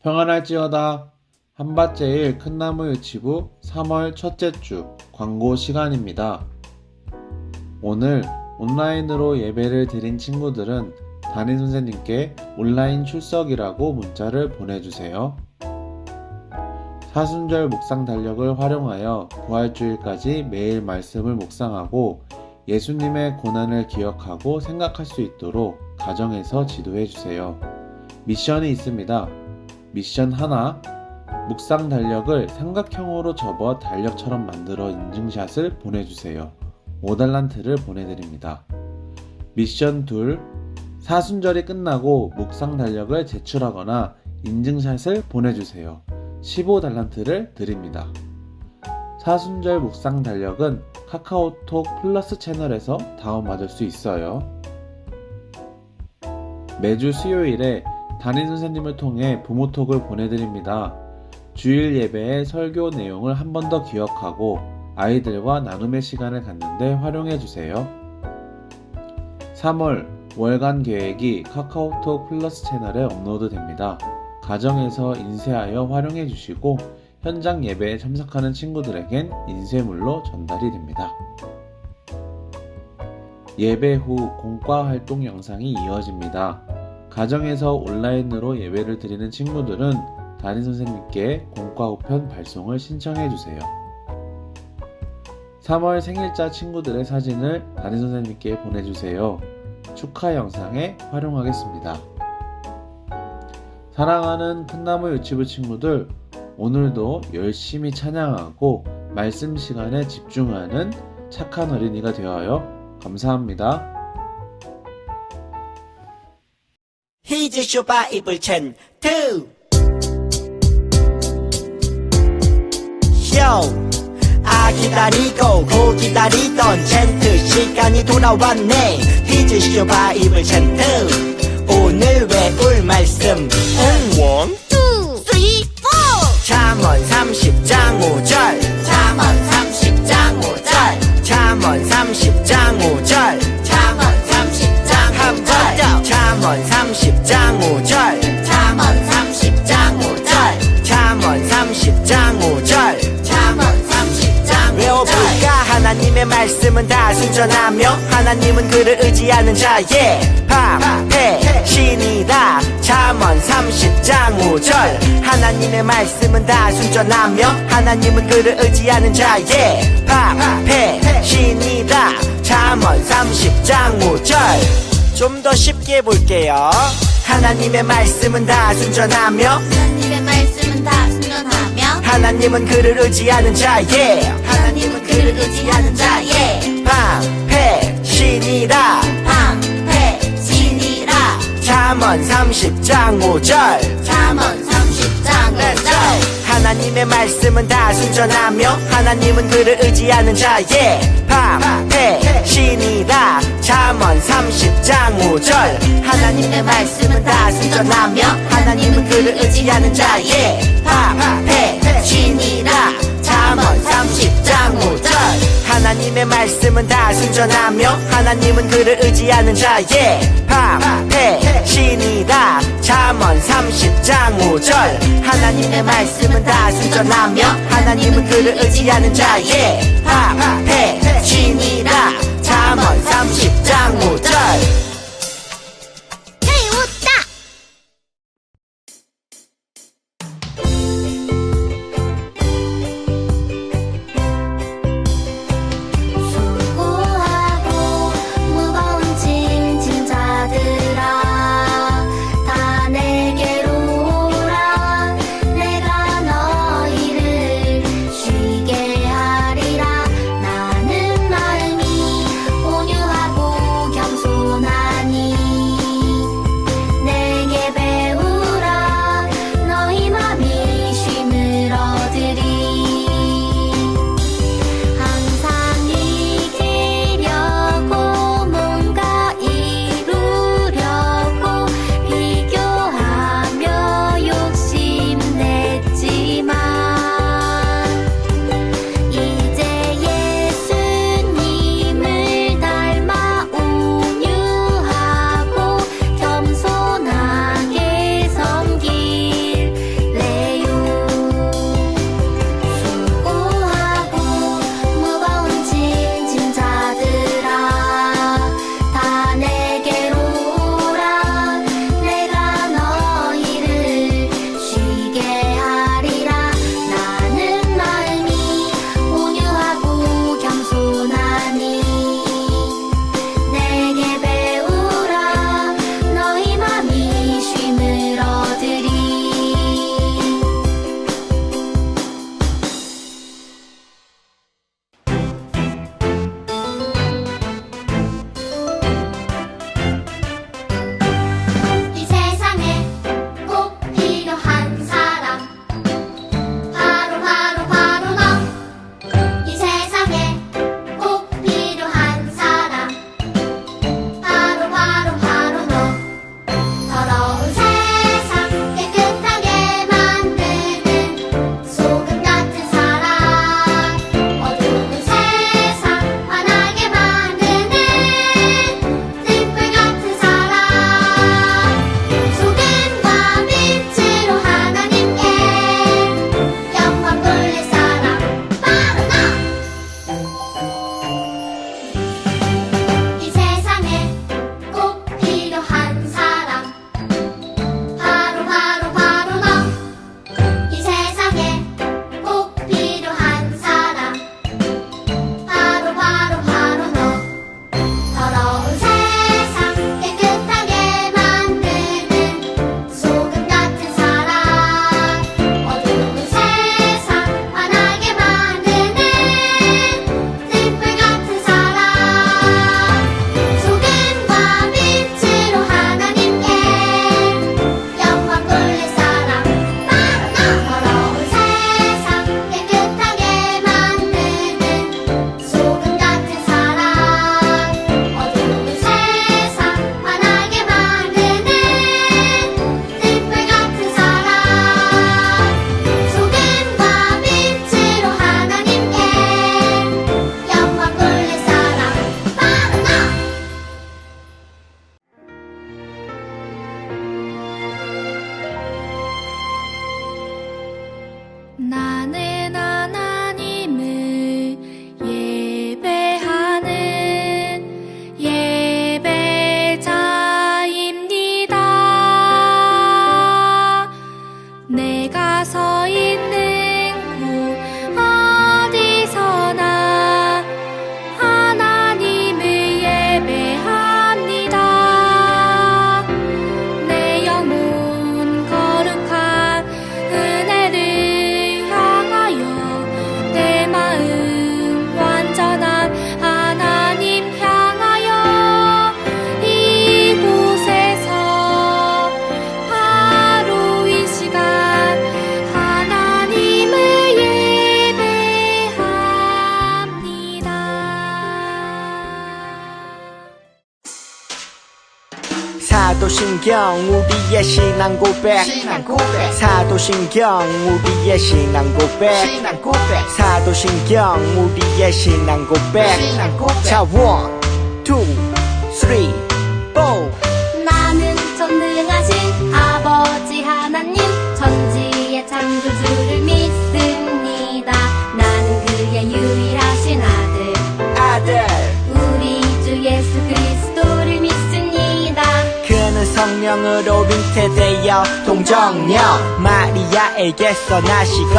평안할지어다. 한밭제일 큰나무 유치부 3월 첫째 주 광고 시간입니다. 오늘 온라인으로 예배를 드린 친구들은 담임선생님께 온라인 출석이라고 문자를 보내주세요. 사순절 묵상 달력을 활용하여 부활주일까지 매일 말씀을 묵상하고 예수님의 고난을 기억하고 생각할 수 있도록 가정에서 지도해주세요. 미션이 있습니다. 미션 하나, 묵상 달력을 삼각형으로 접어 달력처럼 만들어 인증샷을 보내주세요. 5달란트를 보내드립니다. 미션 2, 사순절이 끝나고 묵상 달력을 제출하거나 인증샷을 보내주세요. 15달란트를 드립니다. 사순절 묵상 달력은 카카오톡 플러스 채널에서 다운받을 수 있어요. 매주 수요일에 담임선생님을 통해 부모톡을 보내드립니다. 주일 예배의 설교 내용을 한 번 더 기억하고 아이들과 나눔의 시간을 갖는데 활용해주세요. 3월 월간 계획이 카카오톡 플러스 채널에 업로드됩니다. 가정에서 인쇄하여 활용해주시고 현장 예배에 참석하는 친구들에겐 인쇄물로 전달이 됩니다. 예배 후 공과 활동 영상이 이어집니다. 가정에서 온라인으로 예배를 드리는 친구들은 담임선생님께 공과 우편 발송을 신청해주세요. 3월 생일자 친구들의 사진을 담임선생님께 보내주세요. 축하 영상에 활용하겠습니다. 사랑하는 큰나무 유치부 친구들, 오늘도 열심히 찬양하고 말씀 시간에 집중하는 착한 어린이가 되어요. 감사합니다. 히즈쇼 바이블 챈 2 기다리고 고 기다리던 챈트 시간이 돌아왔네. 히즈쇼 바이블 챈 2 오늘 외울 말씀 1, 2, 3, 4 잠언 30장 5절 잠언 30장 5절 잠언 30장 5절 잠언 30장 5절 잠언 30장 5절 잠언 30장 5절 잠언 30장 5절 잠언 30장 외워볼까? 5절 하나님의 말씀은 다 순전하며 하나님은 그를 의지하는 자의 방패신이다. 잠언 30장 5절 하나님의 말씀은 다 순전하며 하나님은 그를 의지하는 자의 방패신이다. 잠언 30장 5절 좀 더 쉽게 볼게요. 하나님의 말씀은 다 순전하며 하나님의 말씀은 다 순전하며 하나님은 그를 의지하는 자의 하나님은 그를 의지하는 자의 방패신이라 방패신이라 잠언 30장 5절 잠언 30장 5절 하나님의 말씀은 다 순전하며 하나님은 그를 의지하는 자의 방패신이라 잠언 30장 5절 하나님의 말씀은 다 순전하며 하나님은 그를 의지하는 자의 방패신이라 잠언 30장 5절 하나님의 말씀은 다 순전하며 하나님은 그를 의지하는 자의 방패신이다. 잠언 30장 5절 하나님의 말씀은 다 순전하며 하나님은 그를 의지하는 자의 방패신이라 잠언 30장 5절 헤이 웃다 수고하고 무거운 짐진 자들아 다 내게로 오라 내가 너희를 쉬게 하리라 나는 사도신경 우리의 신앙 고백 사도신경 우리의 신앙 고백 사도신경 우리의 신앙 고백 자 1, 2, 3, 4 나는 전능하신 아버지 하나님 천지의 창조주를 믿습니다. 나는 그의 유일하신 아들 우리 주 예수 그리스도를 믿습니다. 그는 성령으로 잉태되어 동정녀 마리아에게서 나시고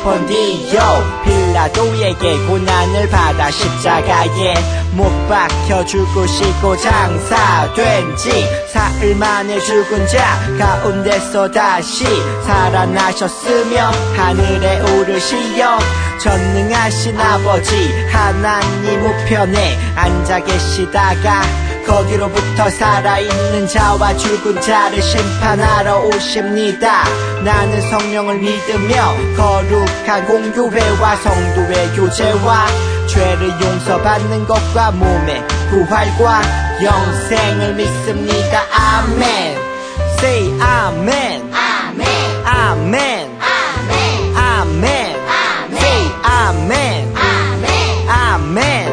본디오 빌라도에게 고난을 받아 십자가에 못 박혀 죽으시고 장사된 지 사흘 만에 죽은 자 가운데서 다시 살아나셨으며 하늘에 오르시어 전능하신 아버지 하나님 우편에 앉아 계시다가 거기로부터 살아있는 자와 죽은 자를 심판하러 오십니다. 나는 성령을 믿으며 거룩한 공교회와 성도의 교제와 죄를 용서받는 것과 몸의 부활과 영생을 믿습니다. 아멘. Say 아멘. 아멘 아멘. 아멘 아멘. Say 아멘. 아멘 아멘.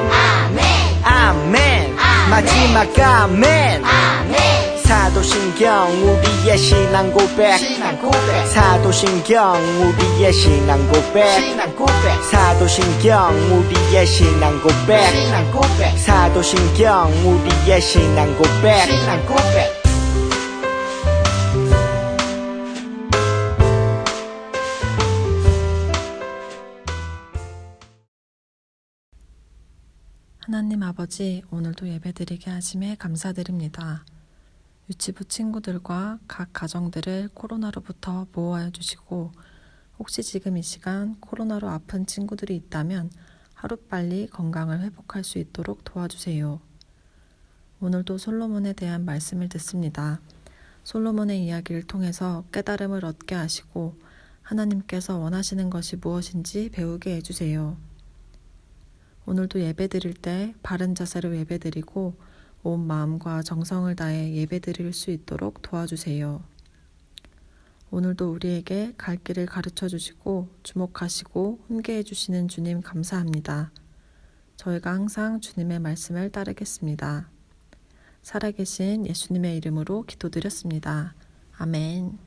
아멘 아멘. 마지막 아멘. 아멘 사도신경 우리의 신앙 고백 사도신경 우리의 신앙 고백 사도신경 우리의 신앙 고백 사도신경 우리의 신앙 고백 하나님 아버지, 오늘도 예배드리게 하심에 감사드립니다. 유치부 친구들과 각 가정들을 코로나로부터 보호하여 주시고 혹시 지금 이 시간 코로나로 아픈 친구들이 있다면 하루빨리 건강을 회복할 수 있도록 도와주세요. 오늘도 솔로몬에 대한 말씀을 듣습니다. 솔로몬의 이야기를 통해서 깨달음을 얻게 하시고 하나님께서 원하시는 것이 무엇인지 배우게 해주세요. 오늘도 예배드릴 때 바른 자세로 예배드리고 온 마음과 정성을 다해 예배드릴 수 있도록 도와주세요. 오늘도 우리에게 갈 길을 가르쳐 주시고 주목하시고 훈계해 주시는 주님 감사합니다. 저희가 항상 주님의 말씀을 따르겠습니다. 살아계신 예수님의 이름으로 기도드렸습니다. 아멘.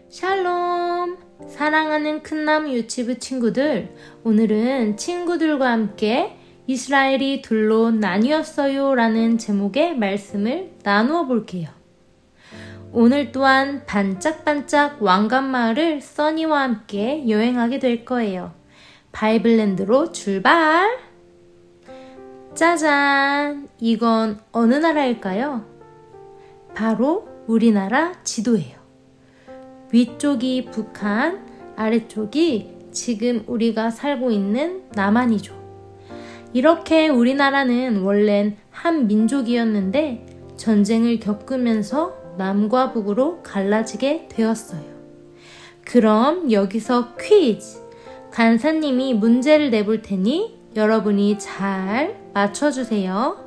샬롬! 사랑하는 큰나무 유치부 친구들, 오늘은 친구들과 함께 이스라엘이 둘로 나뉘었어요 라는 제목의 말씀을 나누어 볼게요. 오늘 또한 반짝반짝 왕관마을을 써니와 함께 여행하게 될 거예요. 바이블랜드로 출발! 짜잔! 이건 어느 나라일까요? 바로 우리나라 지도예요. 위쪽이 북한, 아래쪽이 지금 우리가 살고 있는 남한이죠. 이렇게 우리나라는 원래는 한 민족이었는데 전쟁을 겪으면서 남과 북으로 갈라지게 되었어요. 그럼 여기서 퀴즈! 간사님이 문제를 내볼 테니 여러분이 잘 맞춰주세요.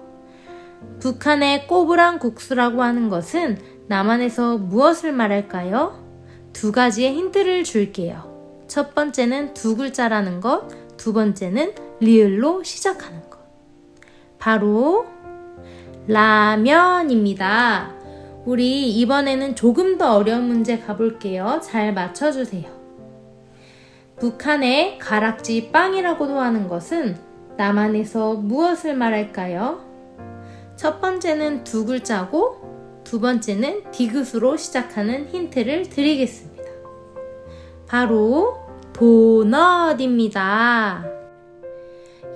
북한의 꼬부랑 국수라고 하는 것은 남한에서 무엇을 말할까요? 두 가지의 힌트를 줄게요. 첫 번째는 두 글자라는 것, 두 번째는 리을로 시작하는 것. 바로 라면입니다. 우리 이번에는 조금 더 어려운 문제 가볼게요. 잘 맞춰주세요. 북한의 가락지 빵이라고도 하는 것은 남한에서 무엇을 말할까요? 첫 번째는 두 글자고 두 번째는 디귿으로 시작하는 힌트를 드리겠습니다. 바로 도넛입니다.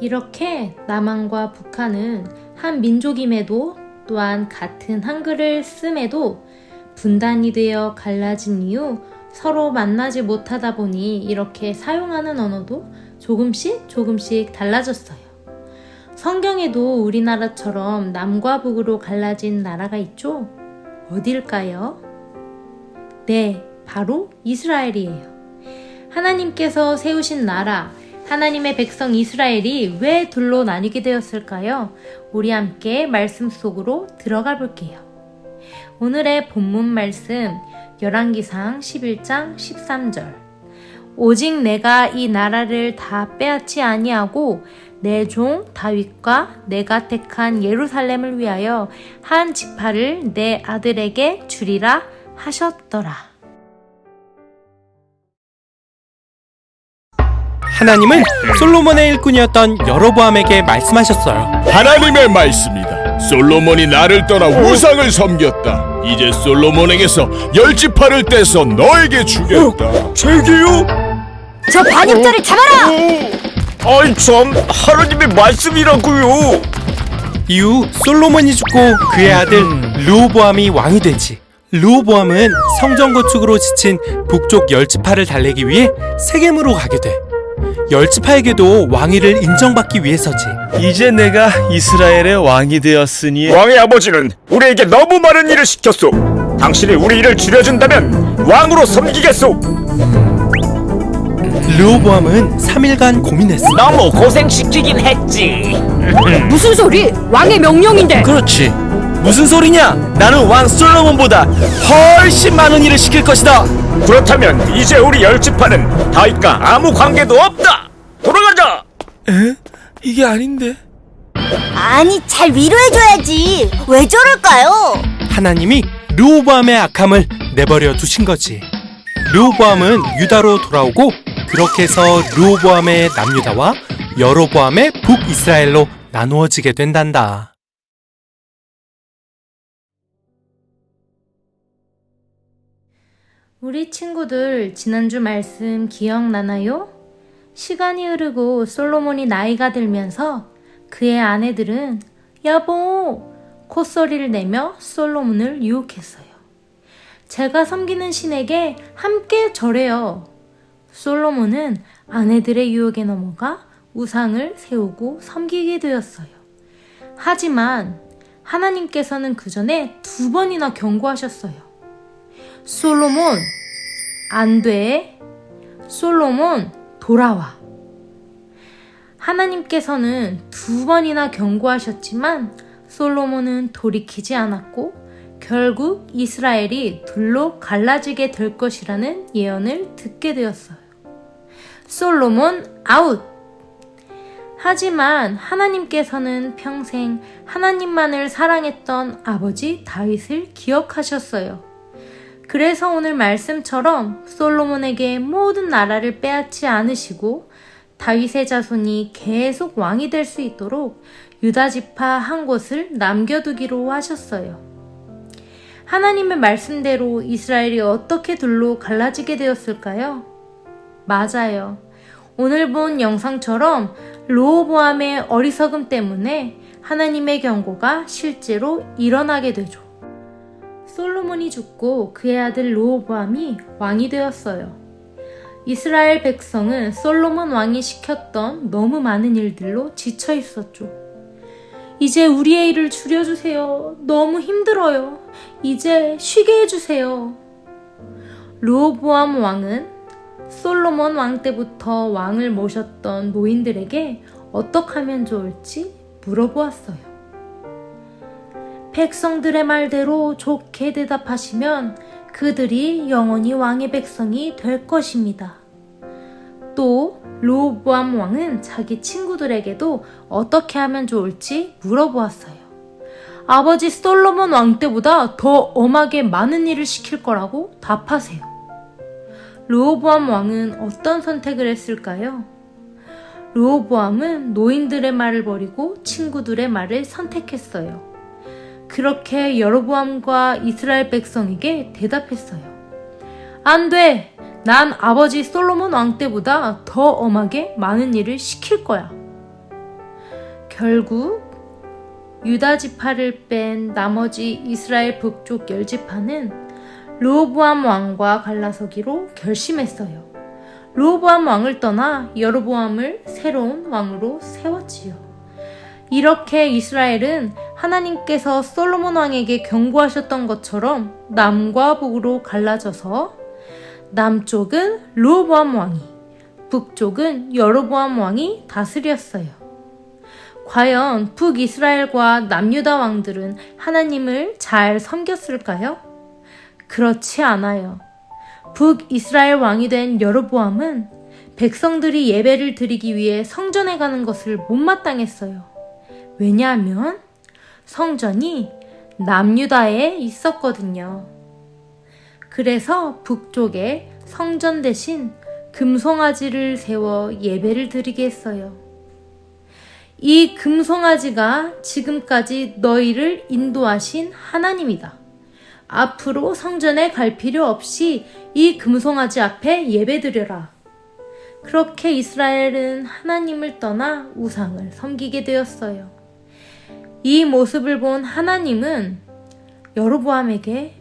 이렇게 남한과 북한은 한 민족임에도 또한 같은 한글을 씀에도 분단이 되어 갈라진 이후 서로 만나지 못하다 보니 이렇게 사용하는 언어도 조금씩 달라졌어요. 성경에도 우리나라처럼 남과 북으로 갈라진 나라가 있죠? 어딜까요? 네, 바로 이스라엘이에요. 하나님께서 세우신 나라, 하나님의 백성 이스라엘이 왜 둘로 나뉘게 되었을까요? 우리 함께 말씀 속으로 들어가 볼게요. 오늘의 본문 말씀 열왕기상 11장 13절. 오직 내가 이 나라를 다 빼앗지 아니하고 내 종 다윗과 내가 택한 예루살렘을 위하여 한 지파를 내 아들에게 주리라 하셨더라. 하나님은 솔로몬의 일꾼이었던 여로보암에게 말씀하셨어요. 하나님의 말씀이다. 솔로몬이 나를 떠나 우상을 섬겼다. 이제 솔로몬에게서 10지파를 떼서 너에게 주겠다. 제게요? 저 반역자를 잡아라! 아이 참, 하나님의 말씀이라고요. 이후 솔로몬이 죽고 그의 아들 르호보암이 왕이 되지. 르호보암은 성전 건축으로 지친 북쪽 10지파를 달래기 위해 세겜으로 가게 돼. 10지파에게도 왕위를 인정받기 위해서지. 이제 내가 이스라엘의 왕이 되었으니 왕의 아버지는 우리에게 너무 많은 일을 시켰소. 당신이 우리 일을 줄여준다면 왕으로 섬기겠소. 르호보암은 3일간 고민했어. 너무 고생시키긴 했지. 무슨 소리? 왕의 명령인데! 그렇지. 무슨 소리냐? 나는 왕 솔로몬보다 훨씬 많은 일을 시킬 것이다. 그렇다면 이제 우리 10지파는 다윗과 아무 관계도 없다. 돌아가자. 이게 아닌데. 아니, 잘 위로해줘야지. 왜 저럴까요? 하나님이 르호보암의 악함을 내버려 두신 거지. 르호보암은 유다로 돌아오고 그렇게 해서 르호보암의 남유다와 여로보암의 북이스라엘로 나누어지게 된단다. 우리 친구들 지난주 말씀 기억나나요? 시간이 흐르고 솔로몬이 나이가 들면서 그의 아내들은 여보! 콧소리를 내며 솔로몬을 유혹했어요. 제가 섬기는 신에게 함께 절해요. 솔로몬은 아내들의 유혹에 넘어가 우상을 세우고 섬기게 되었어요. 하지만 하나님께서는 그 전에 2번이나 경고하셨어요. 솔로몬, 안 돼. 솔로몬, 돌아와. 하나님께서는 2번이나 경고하셨지만 솔로몬은 돌이키지 않았고 결국 이스라엘이 둘로 갈라지게 될 것이라는 예언을 듣게 되었어요. 솔로몬 아웃! 하지만 하나님께서는 평생 하나님만을 사랑했던 아버지 다윗을 기억하셨어요. 그래서 오늘 말씀처럼 솔로몬에게 모든 나라를 빼앗지 않으시고 다윗의 자손이 계속 왕이 될 수 있도록 유다 지파 한 곳을 남겨두기로 하셨어요. 하나님의 말씀대로 이스라엘이 어떻게 둘로 갈라지게 되었을까요? 맞아요. 오늘 본 영상처럼 르호보암의 어리석음 때문에 하나님의 경고가 실제로 일어나게 되죠. 솔로몬이 죽고 그의 아들 르호보암이 왕이 되었어요. 이스라엘 백성은 솔로몬 왕이 시켰던 너무 많은 일들로 지쳐 있었죠. 이제 우리의 일을 줄여주세요. 너무 힘들어요. 이제 쉬게 해주세요. 르호보암 왕은 솔로몬 왕 때부터 왕을 모셨던 노인들에게 어떻게 하면 좋을지 물어보았어요. 백성들의 말대로 좋게 대답하시면 그들이 영원히 왕의 백성이 될 것입니다. 또 르호보암 왕은 자기 친구들에게도 어떻게 하면 좋을지 물어보았어요. 아버지 솔로몬 왕 때보다 더 엄하게 많은 일을 시킬 거라고 답하세요. 르호보암 왕은 어떤 선택을 했을까요? 르호보암은 노인들의 말을 버리고 친구들의 말을 선택했어요. 그렇게 여로보암과 이스라엘 백성에게 대답했어요. 안 돼! 난 아버지 솔로몬 왕 때보다 더 엄하게 많은 일을 시킬 거야. 결국 유다 지파를 뺀 나머지 이스라엘 북쪽 10지파는 르호보암 왕과 갈라서기로 결심했어요. 르호보암 왕을 떠나 여로보암을 새로운 왕으로 세웠지요. 이렇게 이스라엘은 하나님께서 솔로몬 왕에게 경고하셨던 것처럼 남과 북으로 갈라져서 남쪽은 르호보암 왕이, 북쪽은 여로보암 왕이 다스렸어요. 과연 북이스라엘과 남유다 왕들은 하나님을 잘 섬겼을까요? 그렇지 않아요. 북이스라엘 왕이 된 여로보암은 백성들이 예배를 드리기 위해 성전에 가는 것을 못마땅했어요. 왜냐하면 성전이 남유다에 있었거든요. 그래서 북쪽에 성전 대신 금송아지를 세워 예배를 드리게 했어요. 이 금송아지가 지금까지 너희를 인도하신 하나님이다. 앞으로 성전에 갈 필요 없이 이 금송아지 앞에 예배드려라. 그렇게 이스라엘은 하나님을 떠나 우상을 섬기게 되었어요. 이 모습을 본 하나님은 여로보암에게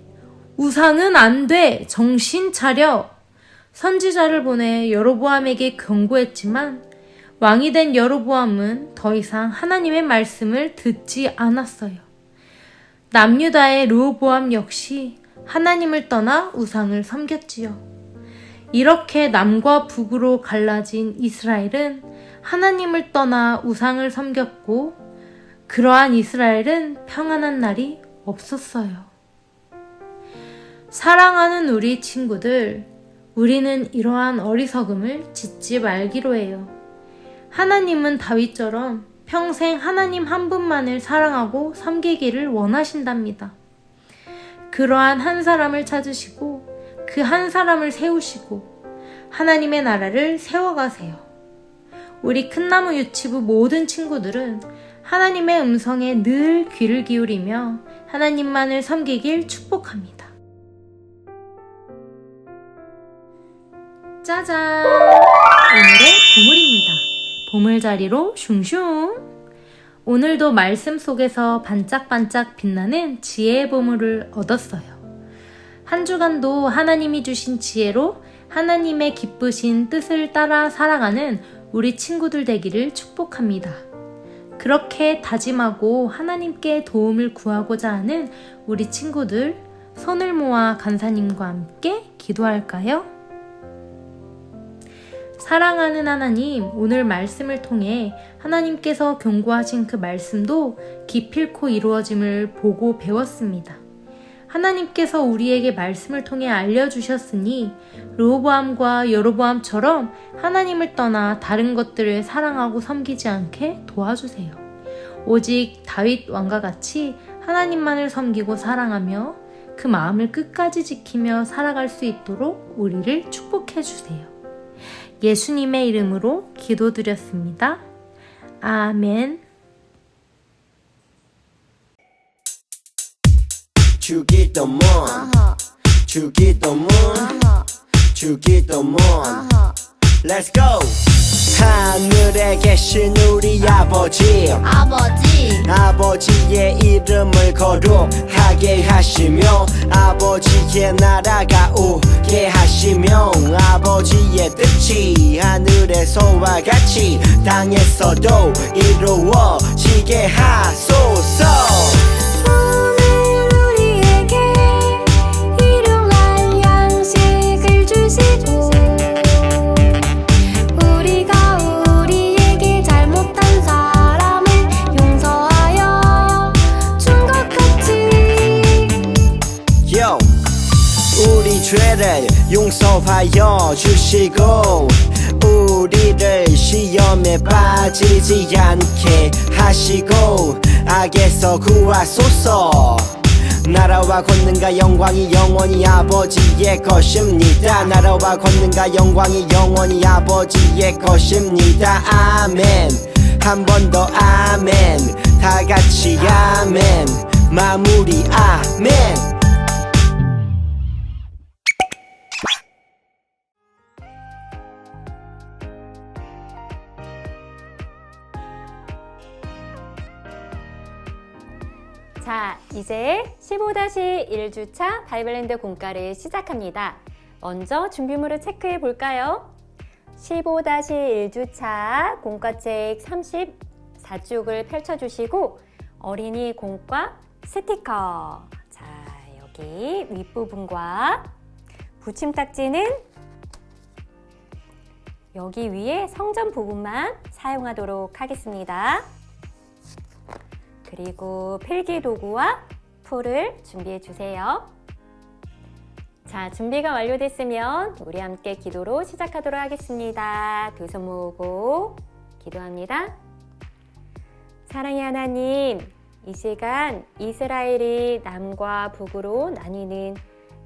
우상은 안 돼! 정신 차려! 선지자를 보내 여로보암에게 경고했지만 왕이 된 여로보암은 더 이상 하나님의 말씀을 듣지 않았어요. 남유다의 르호보암 역시 하나님을 떠나 우상을 섬겼지요. 이렇게 남과 북으로 갈라진 이스라엘은 하나님을 떠나 우상을 섬겼고 그러한 이스라엘은 평안한 날이 없었어요. 사랑하는 우리 친구들, 우리는 이러한 어리석음을 짓지 말기로 해요. 하나님은 다윗처럼 평생 하나님 한 분만을 사랑하고 섬기기를 원하신답니다. 그러한 한 사람을 찾으시고 그 한 사람을 세우시고 하나님의 나라를 세워가세요. 우리 큰나무 유치부 모든 친구들은 하나님의 음성에 늘 귀를 기울이며 하나님만을 섬기길 축복합니다. 짜잔! 오늘의 보물입니다. 보물자리로 슝슝! 오늘도 말씀 속에서 반짝반짝 빛나는 지혜의 보물을 얻었어요. 한 주간도 하나님이 주신 지혜로 하나님의 기쁘신 뜻을 따라 살아가는 우리 친구들 되기를 축복합니다. 그렇게 다짐하고 하나님께 도움을 구하고자 하는 우리 친구들, 손을 모아 간사님과 함께 기도할까요? 사랑하는 하나님, 오늘 말씀을 통해 하나님께서 경고하신 그 말씀도 기필코 이루어짐을 보고 배웠습니다. 하나님께서 우리에게 말씀을 통해 알려주셨으니 르호보암과 여로보암처럼 하나님을 떠나 다른 것들을 사랑하고 섬기지 않게 도와주세요. 오직 다윗 왕과 같이 하나님만을 섬기고 사랑하며 그 마음을 끝까지 지키며 살아갈 수 있도록 우리를 축복해 주세요. 예수님의 이름으로 기도드렸습니다. 아멘. 주기도문 주기도문 주기도문 Let's go! 하늘에 계신 우리 아버지 아버지의 이름을 거룩하게 하시며 아버지의 나라가 오게 하시며 아버지의 뜻이 하늘에서와 같이 땅에서도 이루어지게 하소서. 죄를 용서하여 주시고 우리를 시험에 빠지지 않게 하시고 악에서 구하소서. 나라와 권능과 영광이 영원히 아버지의 것입니다. 나라와 권능과 영광이 영원히 아버지의 것입니다. 아멘. 한 번 더 아멘. 다 같이 아멘. 마무리 아멘. 자, 이제 15-1주차 바이블랜드 공과를 시작합니다. 먼저 준비물을 체크해 볼까요? 15-1주차 공과책 34쪽을 펼쳐주시고 어린이 공과 스티커, 자, 여기 윗부분과 붙임딱지는 여기 위에 성전 부분만 사용하도록 하겠습니다. 그리고 필기도구와 풀을 준비해 주세요. 자, 준비가 완료됐으면 우리 함께 기도로 시작하도록 하겠습니다. 두 손 모으고 기도합니다. 사랑의 하나님, 이 시간 이스라엘이 남과 북으로 나뉘는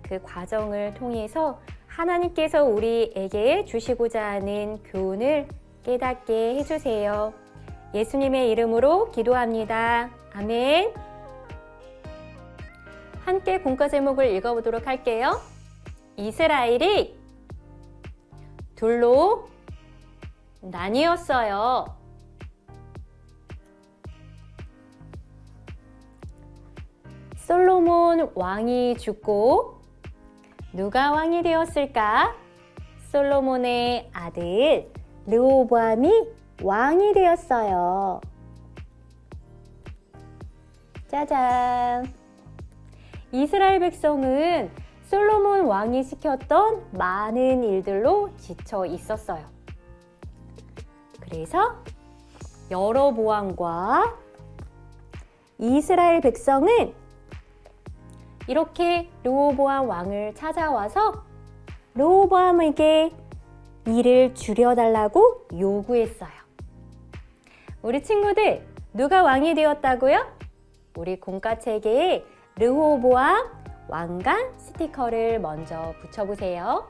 그 과정을 통해서 하나님께서 우리에게 주시고자 하는 교훈을 깨닫게 해주세요. 예수님의 이름으로 기도합니다. 아멘. 함께 공과 제목을 읽어보도록 할게요. 이스라엘이 둘로 나뉘었어요. 솔로몬 왕이 죽고 누가 왕이 되었을까? 솔로몬의 아들 르호보암이 왕이 되었어요. 짜잔! 이스라엘 백성은 솔로몬 왕이 시켰던 많은 일들로 지쳐 있었어요. 그래서 여로보암과 이스라엘 백성은 이렇게 르호보암 왕을 찾아와서 르호보암에게 일을 줄여달라고 요구했어요. 우리 친구들, 누가 왕이 되었다고요? 우리 공과책에 르호보암 왕관 스티커를 먼저 붙여보세요.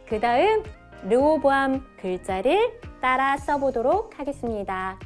그 다음 르호보암 글자를 따라 써보도록 하겠습니다.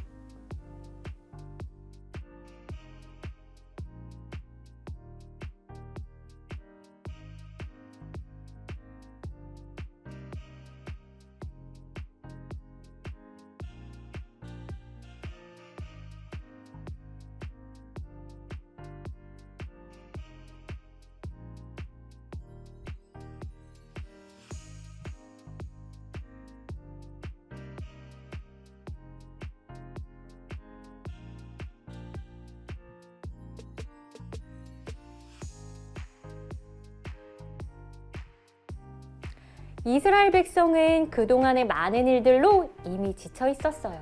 이스라엘 백성은 그동안의 많은 일들로 이미 지쳐 있었어요.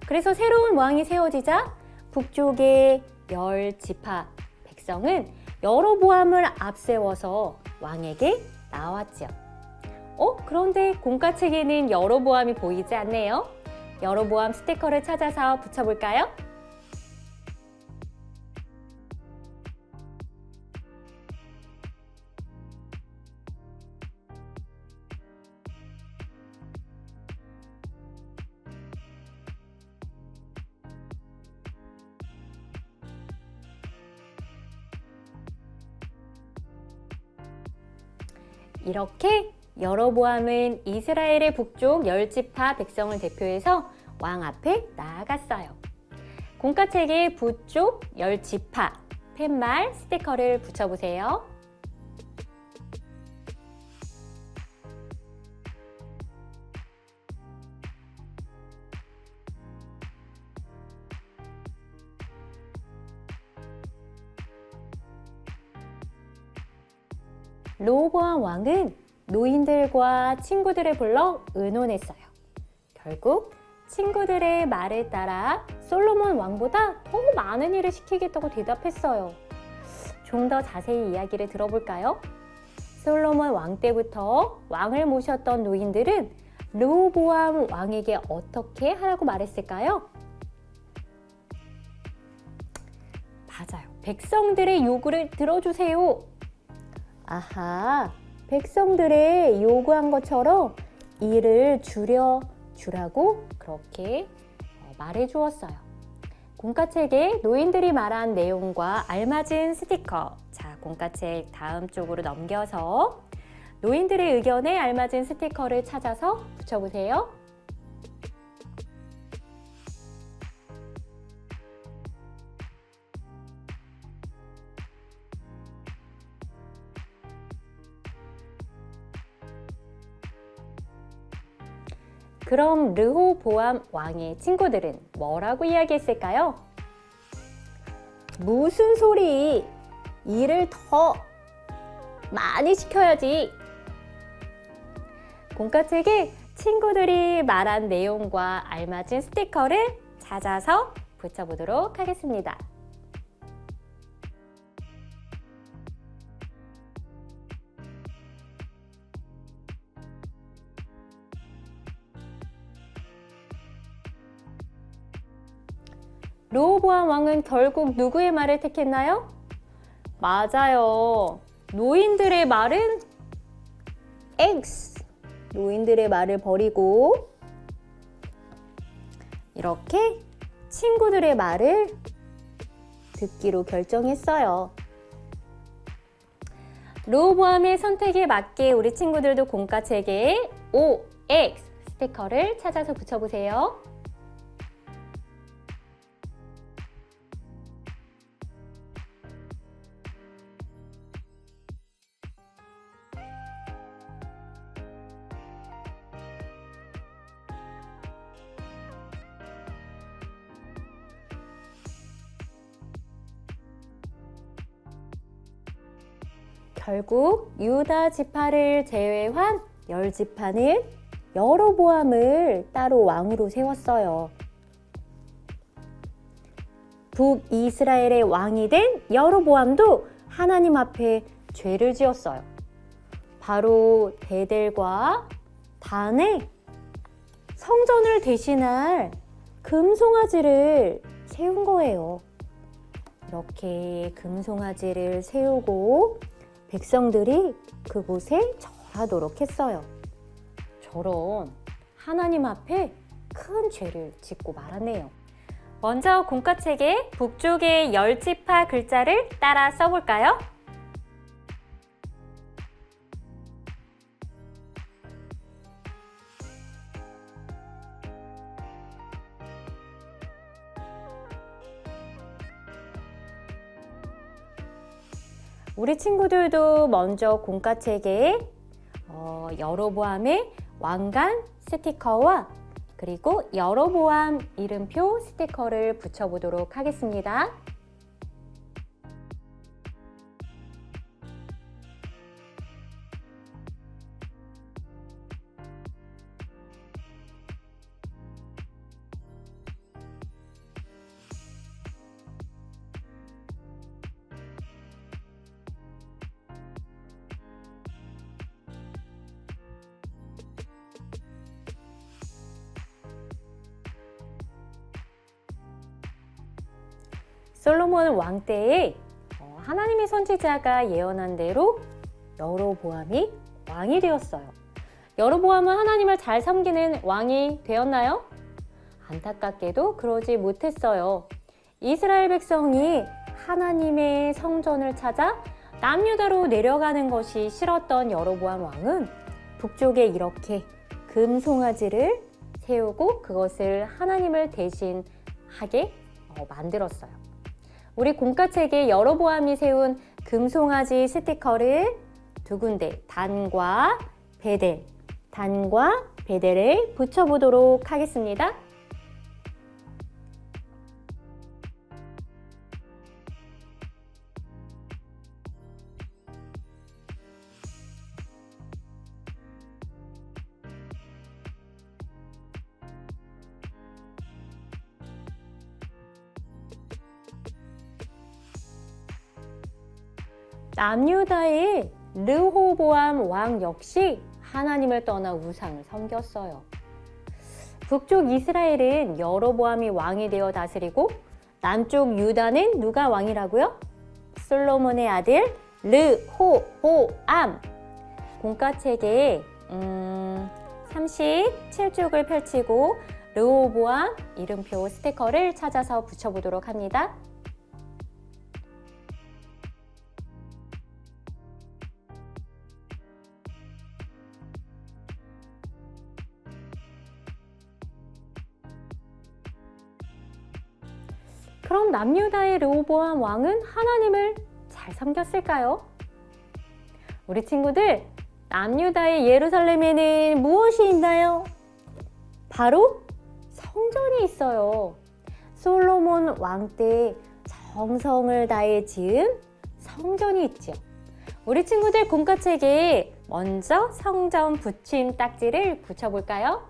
그래서 새로운 왕이 세워지자 북쪽의 10지파 백성은 여로보암을 앞세워서 왕에게 나왔죠. 그런데 공과책에는 여로보암이 보이지 않네요. 여로보암 스티커를 찾아서 붙여볼까요? 이렇게 여로보암은 이스라엘의 북쪽 10지파 백성을 대표해서 왕 앞에 나아갔어요. 공과책에 북쪽 10지파 팻말 스티커를 붙여보세요. 르호보암 왕은 노인들과 친구들을 불러 의논했어요. 결국 친구들의 말에 따라 솔로몬 왕보다 더 많은 일을 시키겠다고 대답했어요. 좀 더 자세히 이야기를 들어볼까요? 솔로몬 왕 때부터 왕을 모셨던 노인들은 르호보암 왕에게 어떻게 하라고 말했을까요? 맞아요. 백성들의 요구를 들어주세요. 아하, 백성들의 요구한 것처럼 일을 줄여주라고 그렇게 말해 주었어요. 공과책에 노인들이 말한 내용과 알맞은 스티커. 자, 공과책 다음 쪽으로 넘겨서 노인들의 의견에 알맞은 스티커를 찾아서 붙여보세요. 그럼 르호보암 왕의 친구들은 뭐라고 이야기했을까요? 무슨 소리? 일을 더 많이 시켜야지. 공과책에 친구들이 말한 내용과 알맞은 스티커를 찾아서 붙여보도록 하겠습니다. 르호보암 왕은 결국 누구의 말을 택했나요? 맞아요. 노인들의 말은 X. 노인들의 말을 버리고 이렇게 친구들의 말을 듣기로 결정했어요. 르호보암의 선택에 맞게 우리 친구들도 공과책에 OX 스티커를 찾아서 붙여보세요. 결국 유다 지파를 제외한 10지파는 여로보암을 따로 왕으로 세웠어요. 북이스라엘의 왕이 된 여로보암도 하나님 앞에 죄를 지었어요. 바로 베델과 단에 성전을 대신할 금송아지를 세운 거예요. 이렇게 금송아지를 세우고 백성들이 그곳에 절하도록 했어요. 저런 하나님 앞에 큰 죄를 짓고 말았네요. 먼저 공과책에 북쪽의 10지파 글자를 따라 써볼까요? 우리 친구들도 먼저 공과책에 여로보암의 왕관 스티커와 그리고 여로보암 이름표 스티커를 붙여보도록 하겠습니다. 솔로몬 왕 때에 하나님의 선지자가 예언한 대로 여로보암이 왕이 되었어요. 여로보암은 하나님을 잘 섬기는 왕이 되었나요? 안타깝게도 그러지 못했어요. 이스라엘 백성이 하나님의 성전을 찾아 남유다로 내려가는 것이 싫었던 여로보암 왕은 북쪽에 이렇게 금송아지를 세우고 그것을 하나님을 대신하게 만들었어요. 우리 공과책에 여로보암이 세운 금송아지 스티커를 두 군데 단과 베델에 붙여보도록 하겠습니다. 남유다의 르호보암 왕 역시 하나님을 떠나 우상을 섬겼어요. 북쪽 이스라엘은 여로보암이 왕이 되어 다스리고 남쪽 유다는 누가 왕이라고요? 솔로몬의 아들 르호보암. 공과책에 37쪽을 펼치고 르호보암 이름표 스티커를 찾아서 붙여보도록 합니다. 그럼 남유다의 르호보암 왕은 하나님을 잘 섬겼을까요? 우리 친구들, 남유다의 예루살렘에는 무엇이 있나요? 바로 성전이 있어요. 솔로몬 왕 때 정성을 다해 지은 성전이 있죠. 우리 친구들 공과책에 먼저 성전 붙임 딱지를 붙여볼까요?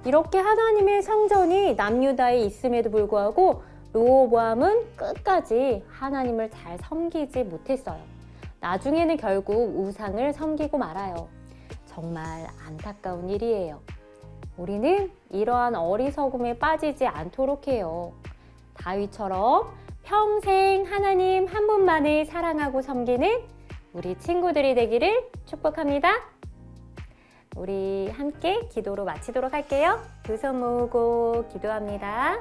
이렇게 하나님의 성전이 남유다에 있음에도 불구하고 르호보암은 끝까지 하나님을 잘 섬기지 못했어요. 나중에는 결국 우상을 섬기고 말아요. 정말 안타까운 일이에요. 우리는 이러한 어리석음에 빠지지 않도록 해요. 다윗처럼 평생 하나님 한 분만을 사랑하고 섬기는 우리 친구들이 되기를 축복합니다. 우리 함께 기도로 마치도록 할게요. 두 손 모으고 기도합니다.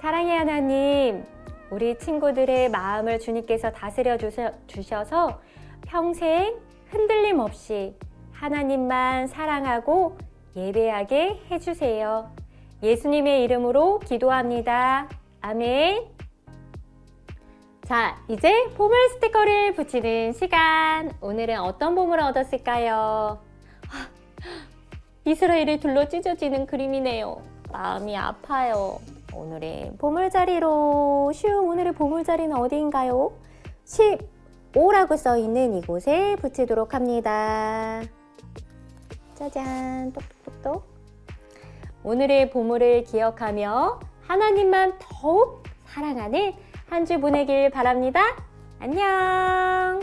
사랑의 하나님, 우리 친구들의 마음을 주님께서 다스려 주셔서 평생 흔들림 없이 하나님만 사랑하고 예배하게 해주세요. 예수님의 이름으로 기도합니다. 아멘. 자, 이제 보물 스티커를 붙이는 시간. 오늘은 어떤 보물을 얻었을까요? 이스라엘이 둘러 찢어지는 그림이네요. 마음이 아파요. 오늘의 보물자리로 오늘의 보물자리는 어디인가요? 15라고 써있는 이곳에 붙이도록 합니다. 짜잔, 똑똑똑똑. 오늘의 보물을 기억하며 하나님만 더욱 사랑하는 한 주 보내길 바랍니다. 안녕.